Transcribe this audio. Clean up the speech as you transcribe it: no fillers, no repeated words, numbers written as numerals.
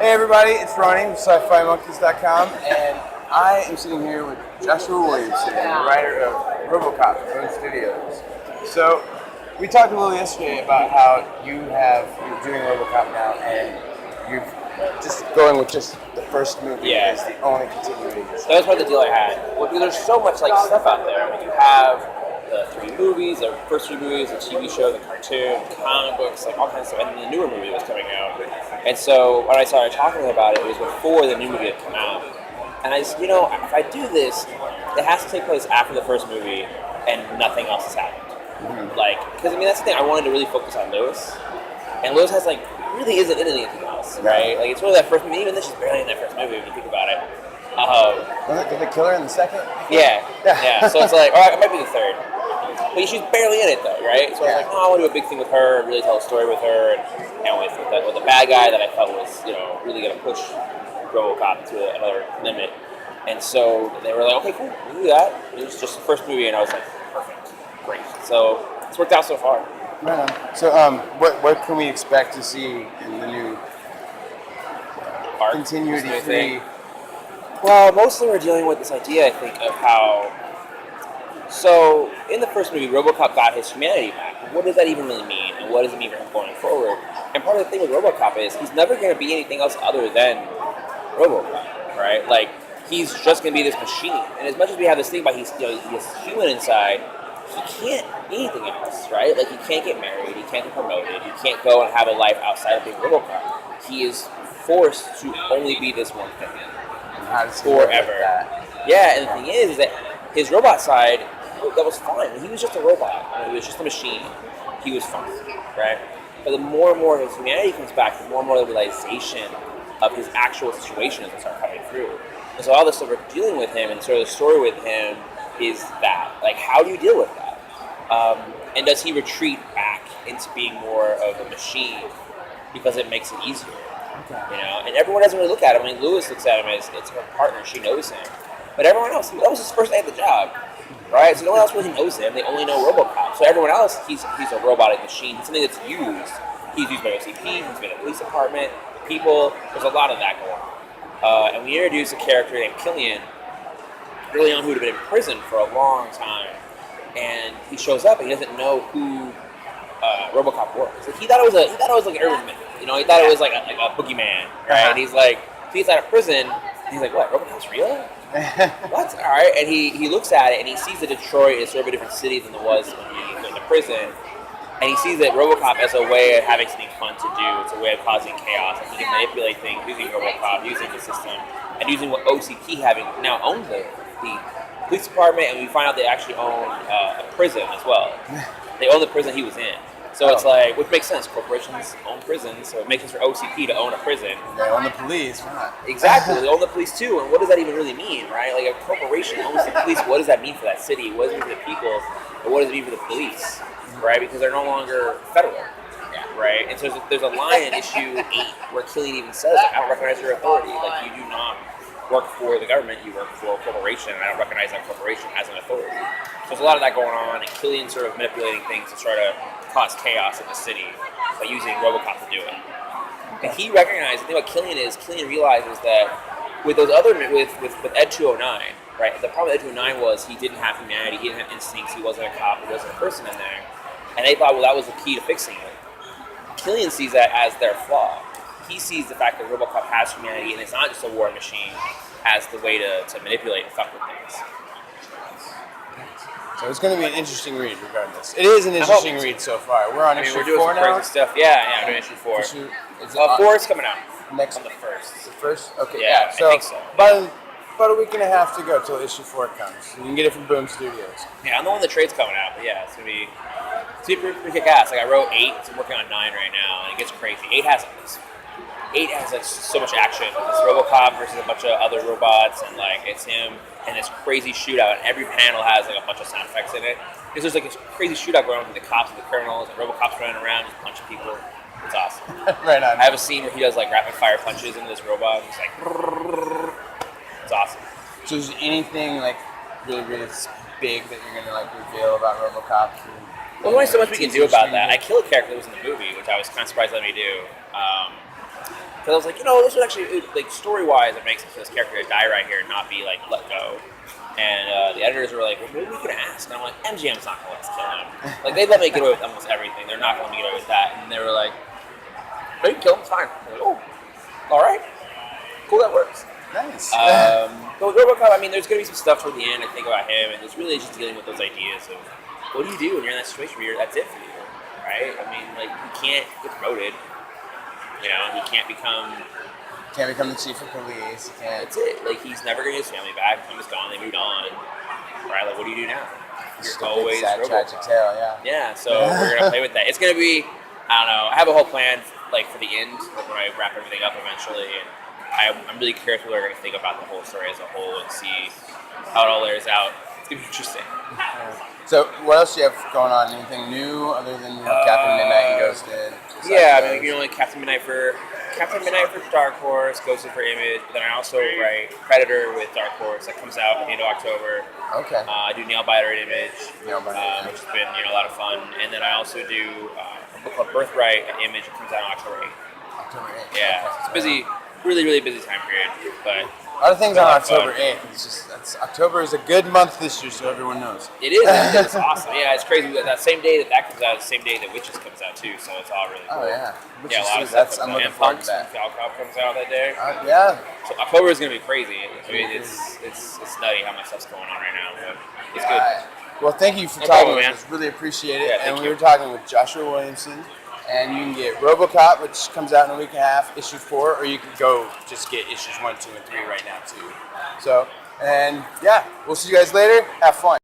Hey everybody, it's Ronnie from SciFiMonkeys.com, and I am sitting here with Joshua Williamson, the writer of RoboCop at Boom Studios. So, we talked a little yesterday about how you're doing RoboCop now, and you're just going with just the first movie as the only continuity. So that was part of the deal I had. Well, there's so much stuff out there. I mean, you have the 3 movies, the first 3 movies, the TV show, the cartoon, comic books, all kinds of stuff, and then the newer movie was coming out. And so when I started talking about it was before the new movie had come out. And I just, if I do this, it has to take place after the first movie and nothing else has happened. Mm-hmm. Because that's the thing, I wanted to really focus on Lewis. And Lewis has really isn't in anything else, right? It's really that first movie, even though she's barely in that first movie when you think about it. Did they kill her in the second? Yeah. So it's it might be the third. But she's barely in it though, right? So I was I want to do a big thing with her, really tell a story with her, and with the bad guy that I felt was, really going to push RoboCop to another limit. And so they were like, okay, cool, we'll do that. It was just the first movie, and I was like, perfect, great. So it's worked out so far. Right on. So what can we expect to see in the new continuity 3? Well, mostly we're dealing with this idea, I think, of how. So, in the first movie, RoboCop got his humanity back. What does that even really mean? And what does it mean for him going forward? And part of the thing with RoboCop is he's never going to be anything else other than RoboCop, right? He's just going to be this machine. And as much as we have this thing about he's human inside, he can't be anything else, right? He can't get married, he can't get promoted, he can't go and have a life outside of being RoboCop. He is forced to only be this one thing. How does he forever. Yeah, and the thing is that his robot side, that was fine. He was just a robot. He was just a machine. He was fine, right? But the more and more his humanity comes back, the more and more the realization of his actual situations will start coming through. And so all the stuff we're dealing with him and sort of the story with him is that. How do you deal with that? And does he retreat back into being more of a machine because it makes it easier? Okay. And everyone doesn't really look at him. Lewis looks at him as it's her partner. She knows him. But everyone else, that was his first day at the job. Right, so no one else really knows him. They only know RoboCop. So everyone else, he's a robotic machine. He's something that's used. He's used by OCP. He's been in the police department. People. There's a lot of that going on. And we introduced a character named Killian early on who had been in prison for a long time. And he shows up and he doesn't know who RoboCop was. He thought it was an urban myth. He thought it was like a boogeyman. Right, and he's he's out of prison. And he's like, what? RoboCop's real? What? All right, and he looks at it and he sees that Detroit is sort of a different city than it was when he was in the prison, and he sees that RoboCop as a way of having something fun to do. It's a way of causing chaos. And he can manipulate things using RoboCop, using the system, and using what OCP now owns the police department, and we find out they actually own a prison as well. They own the prison he was in. So it's which makes sense. Corporations own prisons, so it makes sense for OCP to own a prison. They own the police, right? Exactly, they own the police too, and what does that even really mean, right? A corporation owns the police, what does that mean for that city? What does it mean for the people? Or what does it mean for the police, right? Because they're no longer federal, right? And so there's a line in issue 8 where Killian even says, I don't recognize your authority. You do not work for the government, you work for a corporation, and I don't recognize that corporation as an authority. So there's a lot of that going on, and Killian sort of manipulating things to try to cause chaos in the city by using RoboCop to do it. And he recognized, the thing about Killian realizes that with those other, with Ed 209, right, the problem with Ed 209 was he didn't have humanity, he didn't have instincts, he wasn't a cop, he wasn't a person in there. And they thought, that was the key to fixing it. Killian sees that as their flaw. He sees the fact that RoboCop has humanity and it's not just a war machine as the way to manipulate and fuck with things. So it's going to be an interesting read, regardless. It is an interesting read so far. We're on issue 4 now. Crazy stuff. Yeah, I'm doing issue 4. 4 is coming out next on the 1st. The 1st? Okay, yeah. So, I think so. About a week and a half to go till issue 4 comes. You can get it from Boom Studios. Yeah, I'm the one the trade's coming out, but yeah, it's going to be pretty kick-ass. I wrote 8, so I'm working on 9 right now, and it gets crazy. 8 has so much action. It's RoboCop versus a bunch of other robots, and it's him and this crazy shootout. And every panel has a bunch of sound effects in it. Because there's this crazy shootout going on with the cops and the criminals, and RoboCop's running around just punching people. It's awesome. Right on. I have a scene where he does rapid fire punches into this robot. And it's awesome. So is there anything really, really big that you're gonna reveal about RoboCop? Well, there's only so much we can do about that. I kill a character that was in the movie, which I was kind of surprised they let me do. Because I was like, this would actually, like, story-wise, it makes sense for this character to die right here and not be, like, let go. And the editors were like, well, maybe we could ask. And I'm like, MGM's not going to let us kill him. Like, they let me get away with almost everything. They're not going to let me get away with that. And they were like, no, you can kill him, it's fine. I'm like, oh, all right. Cool, that works. Nice. But with RoboCop, I mean, there's going to be some stuff toward the end, I think, about him. And it's really just dealing with those ideas of, what do you do when you're in that situation where that's it for you, right? I mean, like, he can't get promoted. He can't become... Can't become the chief of police. That's it. Like, he's never going to get his family back. He was gone. They moved on. Right? Like, what do you do now? It's You're always sad, tragic tale, yeah. Yeah, so we're going to play with that. It's going to be, I don't know, I have a whole plan, like, for the end, like, when I wrap everything up eventually. And I'm really curious what we're going to think about the whole story as a whole and see how it all layers out. It's going to be interesting. So, what else do you have going on? Anything new other than Captain Midnight and Ghosted? Yeah, I mean, Captain Midnight for Dark Horse, Ghosted for Image, but then I also write Predator with Dark Horse that comes out at the end of October. Okay. I do Nailbiter at Image, Nailbiter. which has been a lot of fun, and then I also do a book called Birthright at Image. It comes out on October 8th. October 8th. Yeah, okay. it's busy, really, really busy time period, but a lot of things on October 8th. October is a good month this year, so everyone knows. It is. It's awesome. Yeah, it's crazy. That same day that comes out is the same day that Witches comes out too. So it's all really cool. Oh yeah. Witches, a lot of that's stuff. I'm looking and forward Punks to that. and Falcop comes out that day. Yeah. So October is gonna be crazy. I mean, it's nutty how much stuff's going on right now, but it's good. Well, thank you for No talking problem, with us. Really appreciate it. Yeah, and we you. were talking with Joshua Williamson. And you can get RoboCop, which comes out in a week and a half, issue 4, or you can go just get issues 1, 2, and 3 right now too. So, and yeah, we'll see you guys later. Have fun.